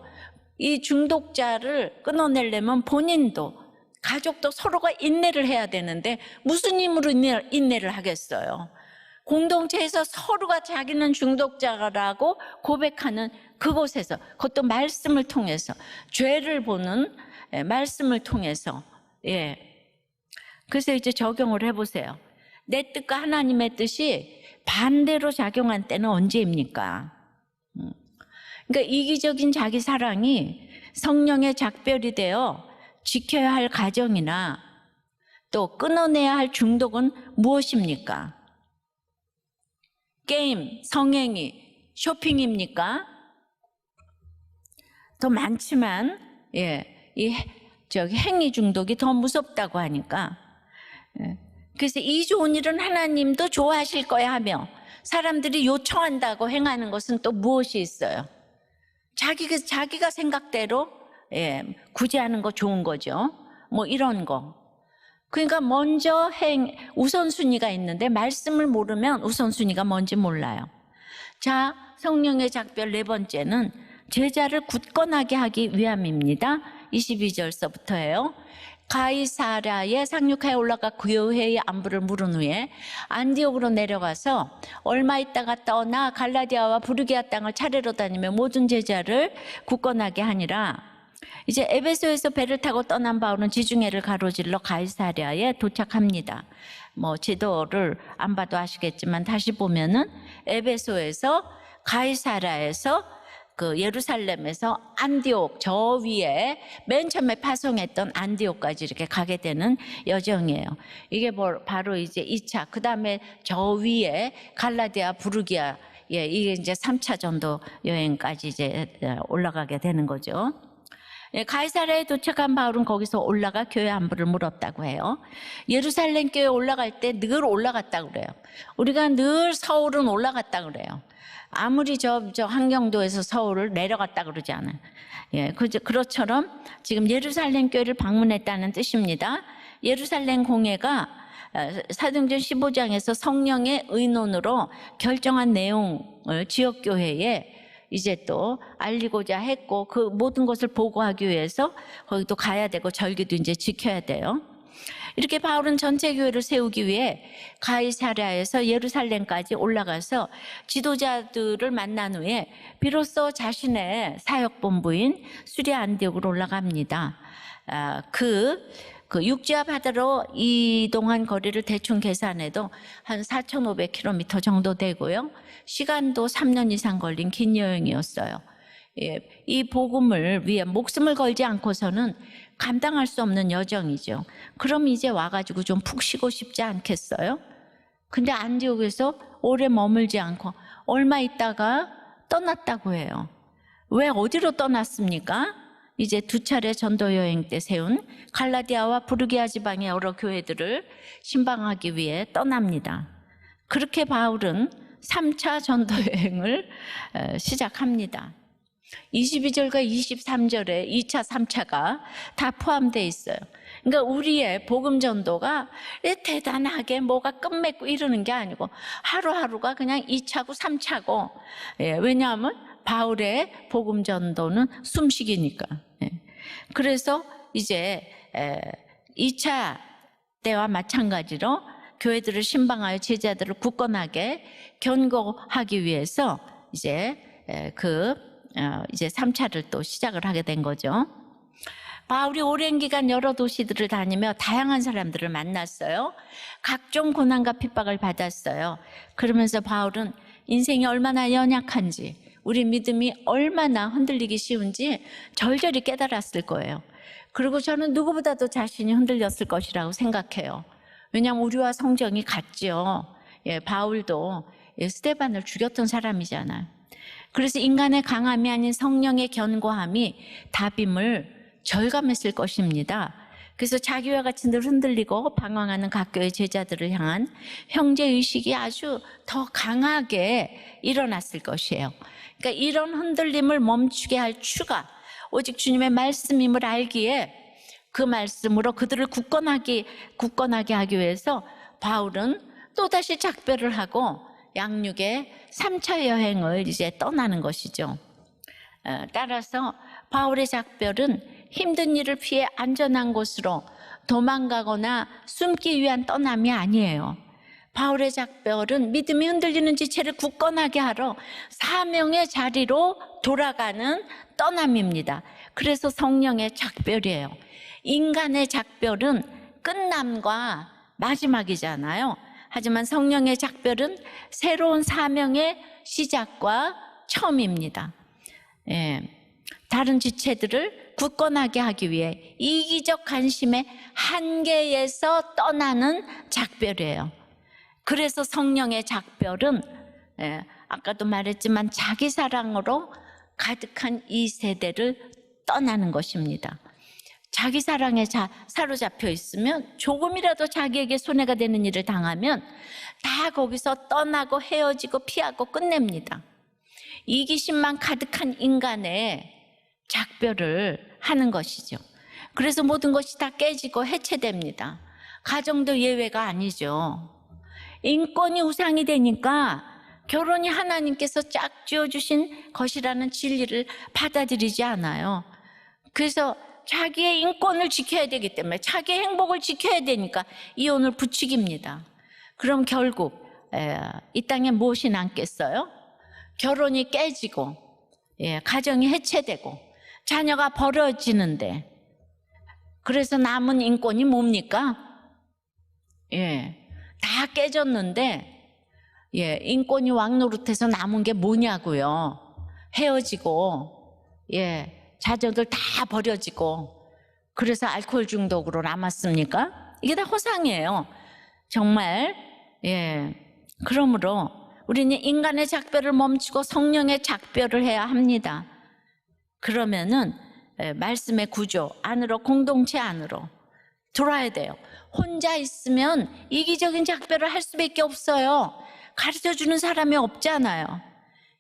이 중독자를 끊어내려면 본인도 가족도 서로가 인내를 해야 되는데 무슨 힘으로 인내를 하겠어요? 공동체에서 서로가 자기는 중독자라고 고백하는 그곳에서, 그것도 말씀을 통해서, 죄를 보는 말씀을 통해서. 그래서 이제 적용을 해보세요. 내 뜻과 하나님의 뜻이 반대로 작용한 때는 언제입니까? 그러니까 이기적인 자기 사랑이 성령의 작별이 되어 지켜야 할 가정이나 또 끊어내야 할 중독은 무엇입니까? 게임, 성행위, 쇼핑입니까? 더 많지만 행위 중독이 더 무섭다고 하니까, 그래서 이 좋은 일은 하나님도 좋아하실 거야 하며 사람들이 요청한다고 행하는 것은 또 무엇이 있어요? 자기가 생각대로 구제하는 거 좋은 거죠. 뭐 이런 거. 그러니까 먼저 우선순위가 있는데 말씀을 모르면 우선순위가 뭔지 몰라요. 자, 성령의 작별 네 번째는 제자를 굳건하게 하기 위함입니다. 22절서부터예요. 가이사랴에 상륙하여 올라가 교회의 안부를 물은 후에 안디옥으로 내려가서 얼마 있다가 떠나 갈라디아와 부르기아 땅을 차례로 다니며 모든 제자를 굳건하게 하니라. 이제 에베소에서 배를 타고 떠난 바울은 지중해를 가로질러 가이사랴에 도착합니다. 뭐 지도를 안 봐도 아시겠지만 다시 보면은 에베소에서 가이사랴에서 그 예루살렘에서 안디옥 저 위에 맨 처음에 파송했던 안디옥까지 이렇게 가게 되는 여정이에요. 이게 바로 이제 2차, 그 다음에 저 위에 갈라디아, 부르기아, 이게 이제 3차 전도 여행까지 이제 올라가게 되는 거죠. 가이사랴에 도착한 바울은 거기서 올라가 교회 안부를 물었다고 해요. 예루살렘 교회 올라갈 때 늘 올라갔다고 그래요. 우리가 늘 서울은 올라갔다고 그래요. 아무리 저 한경도에서 서울을 내려갔다 그러지 않아요. 그것처럼 지금 예루살렘 교회를 방문했다는 뜻입니다. 예루살렘 공회가 사도행전 15장에서 성령의 의논으로 결정한 내용을 지역교회에 이제 또 알리고자 했고, 그 모든 것을 보고하기 위해서 거기 또 가야 되고 절기도 이제 지켜야 돼요. 이렇게 바울은 전체 교회를 세우기 위해 가이사랴에서 예루살렘까지 올라가서 지도자들을 만난 후에 비로소 자신의 사역본부인 수리아 안디옥으로 올라갑니다. 그 육지와 바다로 이동한 거리를 대충 계산해도 한 4,500km 정도 되고요. 시간도 3년 이상 걸린 긴 여행이었어요. 이 복음을 위해 목숨을 걸지 않고서는 감당할 수 없는 여정이죠. 그럼 이제 와가지고 좀 푹 쉬고 싶지 않겠어요? 근데 안디옥에서 오래 머물지 않고 얼마 있다가 떠났다고 해요. 왜 어디로 떠났습니까? 이제 2차례 전도 여행 때 세운 갈라디아와 부르기아 지방의 여러 교회들을 신방하기 위해 떠납니다. 그렇게 바울은 3차 전도 여행을 시작합니다. 22절과 23절에 2차, 3차가 다 포함되어 있어요. 그러니까 우리의 복음 전도가 대단하게 뭐가 끝맺고 이러는 게 아니고 하루하루가 그냥 2차고 3차고, 왜냐하면 바울의 복음 전도는 숨쉬기니까. 그래서 이제 2차 때와 마찬가지로 교회들을 신방하여 제자들을 굳건하게 견고하기 위해서 이제 이제 3차를 또 시작을 하게 된 거죠. 바울이 오랜 기간 여러 도시들을 다니며 다양한 사람들을 만났어요. 각종 고난과 핍박을 받았어요. 그러면서 바울은 인생이 얼마나 연약한지, 우리 믿음이 얼마나 흔들리기 쉬운지 절절히 깨달았을 거예요. 그리고 저는 누구보다도 자신이 흔들렸을 것이라고 생각해요. 왜냐하면 우리와 성정이 같죠. 바울도 스데반을 죽였던 사람이잖아요. 그래서 인간의 강함이 아닌 성령의 견고함이 답임을 절감했을 것입니다. 그래서 자기와 같이 늘 흔들리고 방황하는 각 교회 제자들을 향한 형제의식이 아주 더 강하게 일어났을 것이에요. 그러니까 이런 흔들림을 멈추게 할 추가, 오직 주님의 말씀임을 알기에 그 말씀으로 그들을 굳건하게 하기 위해서 바울은 또다시 작별을 하고 양육의 3차 여행을 이제 떠나는 것이죠. 따라서 바울의 작별은 힘든 일을 피해 안전한 곳으로 도망가거나 숨기 위한 떠남이 아니에요. 바울의 작별은 믿음이 흔들리는 지체를 굳건하게 하러 사명의 자리로 돌아가는 떠남입니다. 그래서 성령의 작별이에요. 인간의 작별은 끝남과 마지막이잖아요. 하지만 성령의 작별은 새로운 사명의 시작과 처음입니다. 다른 지체들을 굳건하게 하기 위해 이기적 관심의 한계에서 떠나는 작별이에요. 그래서 성령의 작별은 아까도 말했지만 자기 사랑으로 가득한 이 세대를 떠나는 것입니다. 자기 사랑에 사로잡혀 있으면 조금이라도 자기에게 손해가 되는 일을 당하면 다 거기서 떠나고 헤어지고 피하고 끝냅니다. 이기심만 가득한 인간의 작별을 하는 것이죠. 그래서 모든 것이 다 깨지고 해체됩니다. 가정도 예외가 아니죠. 인권이 우상이 되니까 결혼이 하나님께서 짝 지어주신 것이라는 진리를 받아들이지 않아요. 그래서 자기의 인권을 지켜야 되기 때문에, 자기의 행복을 지켜야 되니까 이혼을 부추깁니다. 그럼 결국 이 땅에 무엇이 남겠어요? 결혼이 깨지고, 가정이 해체되고, 자녀가 버려지는데, 그래서 남은 인권이 뭡니까? 다 깨졌는데, 인권이 왕노릇해서 남은 게 뭐냐고요. 헤어지고, 자녀들 다 버려지고, 그래서 알코올 중독으로 남았습니까? 이게 다 허상이에요. 정말. 그러므로 우리는 인간의 작별을 멈추고 성령의 작별을 해야 합니다. 그러면은 말씀의 구조 안으로, 공동체 안으로 들어와야 돼요. 혼자 있으면 이기적인 작별을 할 수밖에 없어요. 가르쳐주는 사람이 없잖아요.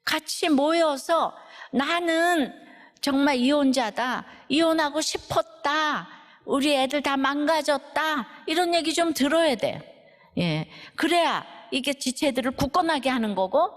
같이 모여서 나는 정말 이혼자다, 이혼하고 싶었다, 우리 애들 다 망가졌다, 이런 얘기 좀 들어야 돼요. 그래야 이게 지체들을 굳건하게 하는 거고,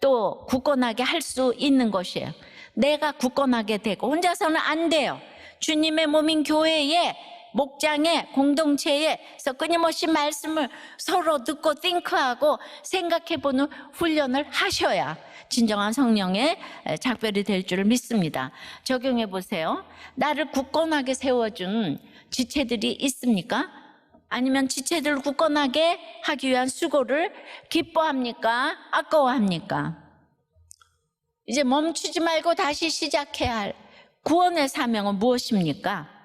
또 굳건하게 할 수 있는 것이에요. 내가 굳건하게 되고 혼자서는 안 돼요. 주님의 몸인 교회에, 목장에, 공동체에서 끊임없이 말씀을 서로 듣고 띵크하고 생각해보는 훈련을 하셔야 진정한 성령의 작별이 될 줄 믿습니다. 적용해 보세요. 나를 굳건하게 세워준 지체들이 있습니까? 아니면 지체들을 굳건하게 하기 위한 수고를 기뻐합니까? 아까워합니까? 이제 멈추지 말고 다시 시작해야 할 구원의 사명은 무엇입니까?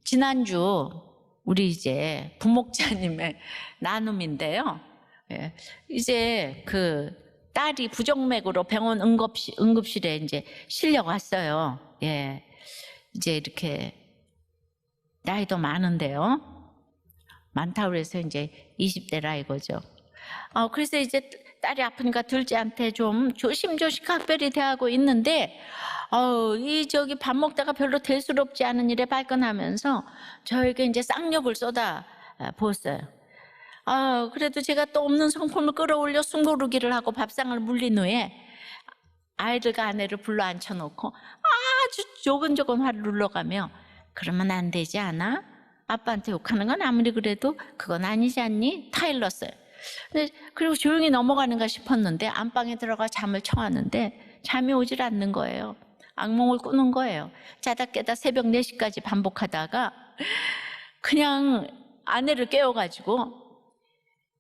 지난주 우리 이제 부목자님의 나눔인데요. 이제 그 딸이 부정맥으로 병원 응급실에 이제 실려갔어요. 이제 이렇게 나이도 많은데요. 많다고 그래서 이제 20대라 이거죠. 그래서 이제 딸이 아프니까 둘째한테 좀 조심조심 각별히 대하고 있는데, 저기 밥 먹다가 별로 대수롭지 않은 일에 발끈하면서 저에게 이제 쌍욕을 쏟아 부었어요. 그래도 제가 또 없는 성품을 끌어올려 숨고르기를 하고 밥상을 물린 후에 아이들과 아내를 불러 앉혀놓고 아주 조근조근 화를 눌러가며, 그러면 안 되지 않아? 아빠한테 욕하는 건 아무리 그래도 그건 아니지 않니? 타일렀어요. 그리고 조용히 넘어가는가 싶었는데 안방에 들어가 잠을 청하는데 잠이 오질 않는 거예요. 악몽을 꾸는 거예요. 자다 깨다 새벽 4시까지 반복하다가 그냥 아내를 깨워가지고,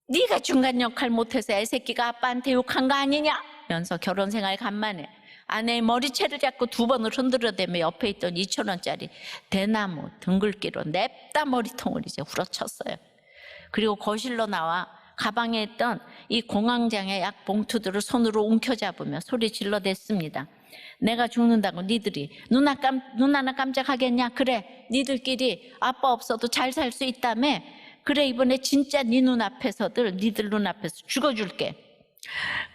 네가 중간 역할 못해서 애새끼가 아빠한테 욕한 거 아니냐? 면서 결혼생활 간만에 아내의 머리채를 잡고 2번을 흔들어대며 옆에 있던 2,000원짜리 대나무 등글기로 냅다 머리통을 이제 후려쳤어요. 그리고 거실로 나와 가방에 있던 이 공황장애 약 봉투들을 손으로 움켜잡으며 소리 질러댔습니다. 내가 죽는다고 니들이 눈 하나 깜짝하겠냐? 그래, 니들끼리 아빠 없어도 잘 살 수 있다며? 그래, 이번에 진짜 니 눈앞에서들, 니들 눈앞에서 죽어줄게.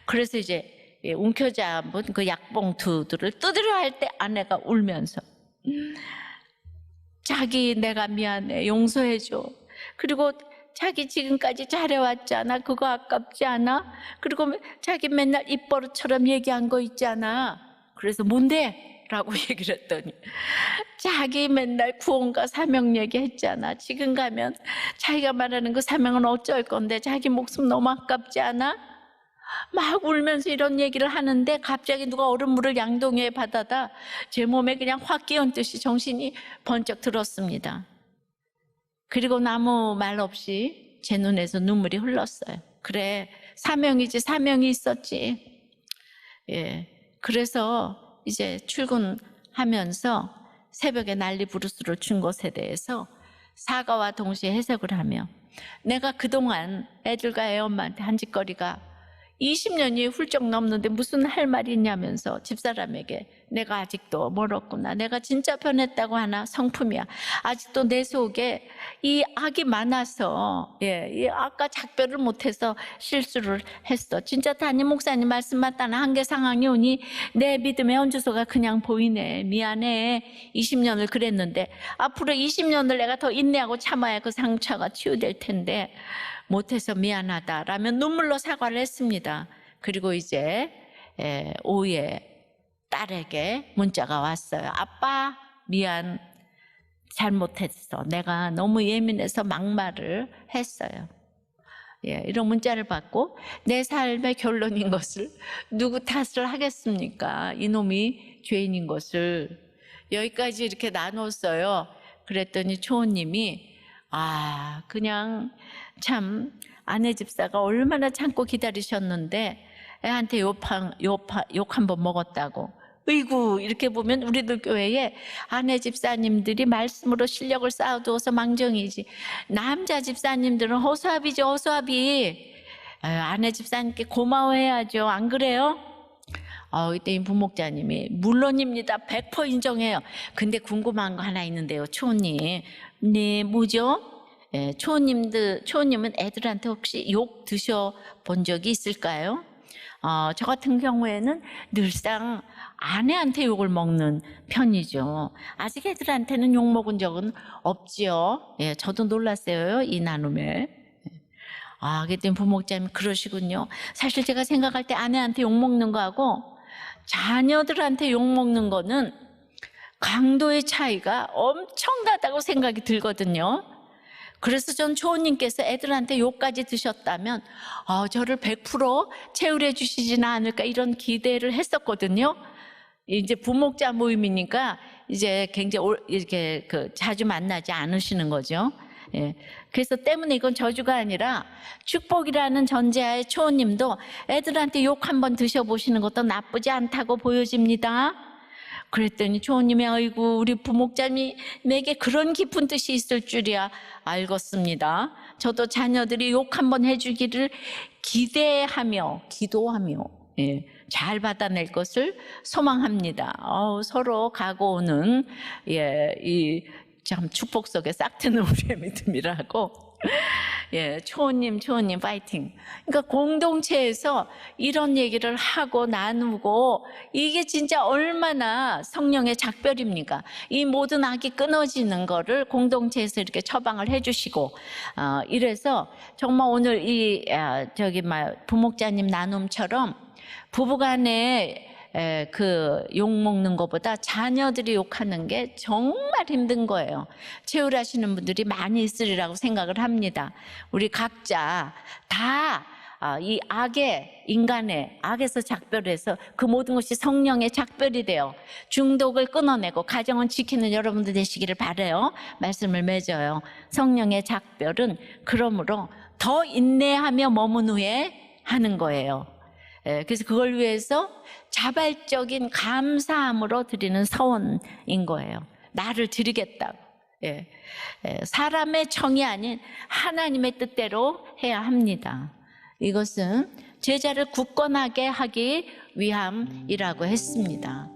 그래서 이제 움켜잡은 그 약봉투들을 뜯으려 할 때 아내가 울면서 자기 내가 미안해, 용서해줘. 그리고 자기 지금까지 잘해왔잖아, 그거 아깝지 않아? 그리고 자기 맨날 입버릇처럼 얘기한 거 있잖아. 그래서 뭔데? 라고 얘기를 했더니 자기 맨날 구원과 사명 얘기했잖아. 지금 가면 자기가 말하는 그 사명은 어쩔 건데 자기 목숨 너무 아깝지 않아? 막 울면서 이런 얘기를 하는데 갑자기 누가 얼음물을 양동이에 받아다 제 몸에 그냥 확 끼얹듯이 정신이 번쩍 들었습니다. 그리고 아무 말 없이 제 눈에서 눈물이 흘렀어요. 그래, 사명이지, 사명이 있었지. 그래서 이제 출근하면서 새벽에 난리 부르스를 준 것에 대해서 사과와 동시에 해석을 하며, 내가 그동안 애들과 애엄마한테 한 짓거리가 20년이 훌쩍 넘는데 무슨 할 말이 있냐면서 집사람에게 내가 아직도 멀었구나. 내가 진짜 변했다고 하나 성품이야. 아직도 내 속에 이 악이 많아서 이 아까 작별을 못해서 실수를 했어. 진짜 담임 목사님 말씀 맞다는 한계 상황이 오니 내 믿음의 언주소가 그냥 보이네. 미안해. 20년을 그랬는데 앞으로 20년을 내가 더 인내하고 참아야 그 상처가 치유될 텐데 못해서 미안하다라며 눈물로 사과를 했습니다. 그리고 이제 오후에 딸에게 문자가 왔어요. 아빠 미안, 잘못했어. 내가 너무 예민해서 막말을 했어요. 이런 문자를 받고 내 삶의 결론인 것을 누구 탓을 하겠습니까? 이놈이 죄인인 것을. 여기까지 이렇게 나눴어요. 그랬더니 초호님이 그냥 참 아내 집사가 얼마나 참고 기다리셨는데 애한테 욕 한 번 먹었다고. 으이구, 이렇게 보면 우리들 교회에 아내 집사님들이 말씀으로 실력을 쌓아두어서 망정이지. 남자 집사님들은 허수아비죠, 허수아비. 아내 집사님께 고마워해야죠. 안 그래요? 이때 이 부목자님이 물론입니다. 100% 인정해요. 근데 궁금한 거 하나 있는데요, 초호님. 네, 뭐죠? 초호님은 애들한테 혹시 욕 드셔본 적이 있을까요? 저 같은 경우에는 늘상 아내한테 욕을 먹는 편이죠. 아직 애들한테는 욕 먹은 적은 없지요. 저도 놀랐어요, 이 나눔에. 그때 부목자님 그러시군요. 사실 제가 생각할 때 아내한테 욕 먹는 거하고 자녀들한테 욕 먹는 거는 강도의 차이가 엄청나다고 생각이 들거든요. 그래서 전 초호님께서 애들한테 욕까지 드셨다면 저를 100% 채울해 주시지는 않을까 이런 기대를 했었거든요. 이제 부목자 모임이니까 이제 굉장히 이렇게 자주 만나지 않으시는 거죠. 그래서 때문에 이건 저주가 아니라 축복이라는 전제하에 초호님도 애들한테 욕 한번 드셔보시는 것도 나쁘지 않다고 보여집니다. 그랬더니 초호님이 아이고 우리 부목자님이 내게 그런 깊은 뜻이 있을 줄이야 알겠습니다. 저도 자녀들이 욕 한번 해주기를 기대하며 기도하며 잘 받아낼 것을 소망합니다. 서로 가고 오는 이 참 축복 속에 싹 트는 우리의 믿음이라고. 초호님 파이팅. 그러니까 공동체에서 이런 얘기를 하고 나누고 이게 진짜 얼마나 성령의 작별입니까? 이 모든 악이 끊어지는 거를 공동체에서 이렇게 처방을 해주시고 이래서 정말 오늘 이 부목자님 나눔처럼 부부간에 욕 먹는 것보다 자녀들이 욕하는 게 정말 힘든 거예요. 채울하시는 분들이 많이 있으리라고 생각을 합니다. 우리 각자 다 이 인간의 악에서 작별해서 그 모든 것이 성령의 작별이 돼요. 중독을 끊어내고 가정은 지키는 여러분들 되시기를 바라요. 말씀을 맺어요. 성령의 작별은 그러므로 더 인내하며 머문 후에 하는 거예요. 그래서 그걸 위해서 자발적인 감사함으로 드리는 서원인 거예요. 나를 드리겠다고. 사람의 정이 아닌 하나님의 뜻대로 해야 합니다. 이것은 제자를 굳건하게 하기 위함이라고 했습니다.